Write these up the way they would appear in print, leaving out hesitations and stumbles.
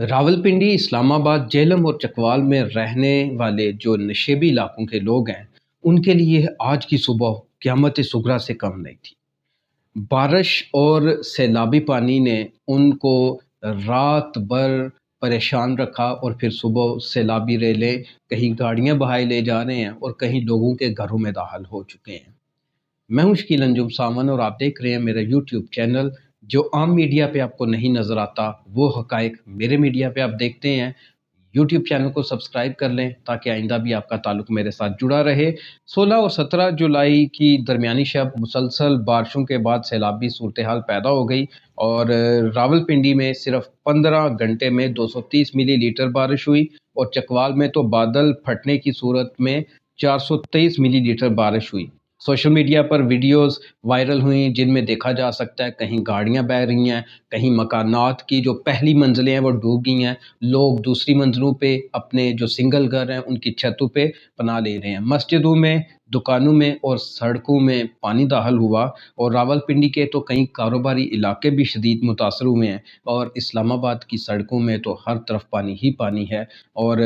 रावलपिंडी, इस्लामाबाद, जेहलम और चकवाल में रहने वाले जो नशेबी इलाकों के लोग हैं, उनके लिए आज की सुबह क़यामत सुगरा से कम नहीं थी। बारिश और सैलाबी पानी ने उनको रात भर परेशान रखा और फिर सुबह सैलाबी रेलें कहीं गाड़ियां बहाए ले जा रहे हैं और कहीं लोगों के घरों में दाखिल हो चुके हैं। मैं हूं शकील अंजुम सामन और आप देख रहे हैं मेरा यूट्यूब चैनल। जो आम मीडिया पे आपको नहीं नज़र आता वो हकायक मेरे मीडिया पे आप देखते हैं। यूट्यूब चैनल को सब्सक्राइब कर लें ताकि आइंदा भी आपका ताल्लुक मेरे साथ जुड़ा रहे। 16 और 17 जुलाई की दरमियानी शब मुसलसल बारिशों के बाद सैलाबी सूरत हाल पैदा हो गई और रावलपिंडी में सिर्फ 15 घंटे में 230 मिलीलीटर बारिश हुई और चकवाल में तो बादल फटने की सूरत में 423 मिलीलीटर बारिश हुई। सोशल मीडिया पर वीडियोस वायरल हुई जिनमें देखा जा सकता है कहीं गाड़ियां बह रही हैं, कहीं मकानात की जो पहली मंजिलें हैं वो डूब गई हैं, लोग दूसरी मंजिलों पे अपने जो सिंगल घर हैं उनकी छतों पे पनाह ले रहे हैं। मस्जिदों में, दुकानों में और सड़कों में पानी दाखिल हुआ और रावलपिंडी के तो कई कारोबारी इलाके भी शदीद मुतासर हुए हैं और इस्लामाबाद की सड़कों में तो हर तरफ पानी ही पानी है। और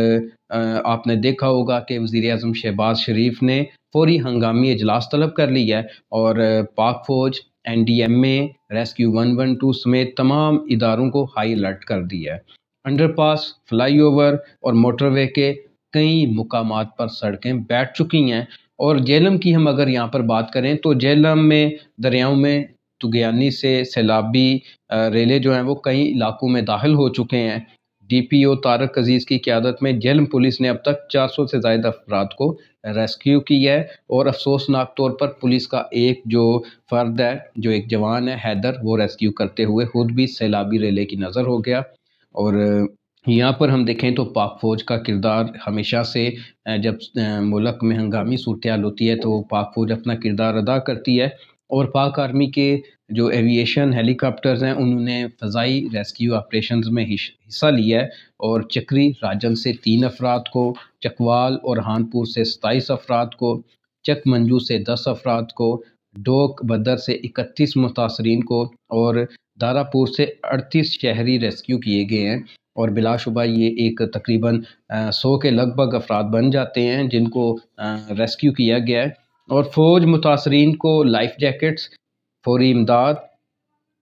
आपने देखा होगा कि वज़ीर-ए-आज़म शहबाज शरीफ ने फौरी हंगामी इजलास तलब कर लिया है और पाक फ़ौज, NDMA, रेस्क्यू 112 समेत तमाम इदारों को हाई अलर्ट कर दिया है। अंडरपास, फ्लाईओवर और मोटरवे के कई मुकामात पर सड़कें बैठ चुकी हैं। और जेहलम की हम अगर यहाँ पर बात करें तो जेहलम में दरियाओं में तुगयानी से सैलाबी रेले जो हैं वो कई इलाकों में दाखिल हो चुके हैं। DPO तारक अजीज़ की क़यादत में जेहलम पुलिस ने अब तक 400 से ज़ायद अफराद को रेस्क्यू किया है और अफसोसनाक तौर पर पुलिस का एक जो फ़र्द है, जो एक जवान है हैदर, वो रेस्क्यू करते हुए खुद भी सैलाबी रेले की नज़र हो गया। और यहाँ पर हम देखें तो पाक फ़ौज का किरदार हमेशा से जब मुल्क में हंगामी सूरत हाल होती है तो पाक फ़ौज अपना किरदार अदा करती है और पाक आर्मी के जो एविएशन हेलीकॉप्टर्स हैं उन्होंने फ़ज़ाई रेस्क्यू ऑपरेशंस में हिस्सा लिया है और चक्री राजन से 3 अफराद को, चकवाल और हानपुर से 27 अफराद को, चक मंजू से 10 अफराद को, डोक बदर से 31 मुतासरीन को और दारापुर से 38 शहरी रेस्क्यू किए गए हैं। और बिलाशुबा ये एक तकरीबन 100 के लगभग अफराद बन जाते हैं जिनको रेस्क्यू किया गया है। और फ़ौज मुतासरीन को लाइफ जैकेट्स, फौरी इमदाद,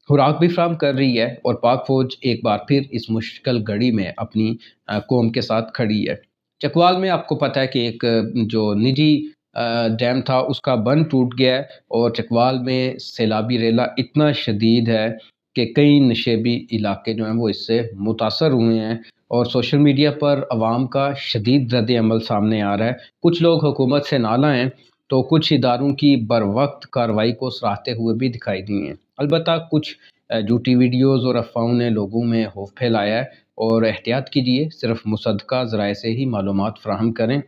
खुराक भी फराहम कर रही है और पाक फ़ौज एक बार फिर इस मुश्किल घड़ी में अपनी कौम के साथ खड़ी है। चकवाल में आपको पता है कि एक जो निजी डैम था उसका बंद टूट गया है और चकवाल में सैलाबी रेला इतना शदीद है कि कई नशेबी इलाके जो हैं वो इससे मुतासर हुए हैं और सोशल मीडिया पर अवाम का शदीद रद्द अमल सामने आ रहा है। कुछ लोग हुकूमत से नाला हैं तो कुछ इदारों की बर वक्त कार्रवाई को सराहते हुए भी दिखाई दिए हैं। अलबत्ता कुछ झूठी वीडियोज़ और अफवाहों ने लोगों में खौफ फैलाया है और एहतियात कीजिए, सिर्फ मुसद्दक़ा ज़राए से ही मालूमात फ़राहम करें।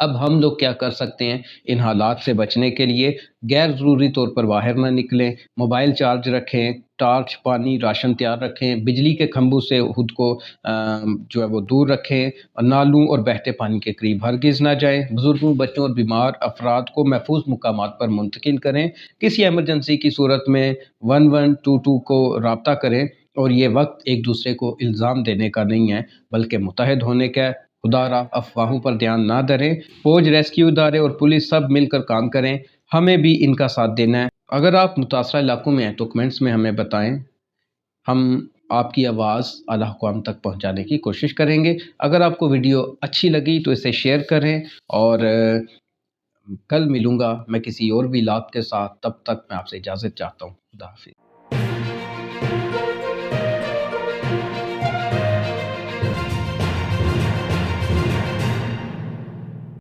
अब हम लोग क्या कर सकते हैं इन हालात से बचने के लिए? गैर ज़रूरी तौर पर बाहर ना निकलें, मोबाइल चार्ज रखें, टार्च, पानी, राशन तैयार रखें, बिजली के खंभों से खुद को जो है वो दूर रखें, नालों और बहते पानी के करीब हरगिज़ ना जाएं, बुज़ुर्गों, बच्चों और बीमार अफराद को महफूज मुकामात पर मुंतकिल करें। किसी एमरजेंसी की सूरत में 1122 को राब्ता करें और ये वक्त एक दूसरे को इल्ज़ाम देने का नहीं है बल्कि मुत्तहद होने का है। खुदारा अफवाहों पर ध्यान ना धरें। फ़ौज, रेस्क्यू इदारे और पुलिस सब मिलकर काम करें। हमें भी इनका साथ देना है। अगर आप मुतासरा इलाकों में हैं तो कमेंट्स में हमें बताएं। हम आपकी आवाज़ आला हुकाम तक पहुंचाने की कोशिश करेंगे। अगर आपको वीडियो अच्छी लगी तो इसे शेयर करें और कल मिलूँगा मैं किसी और व्लॉग के साथ। तब तक मैं आपसे इजाज़त चाहता हूँ। खुदा हाफ़िज़।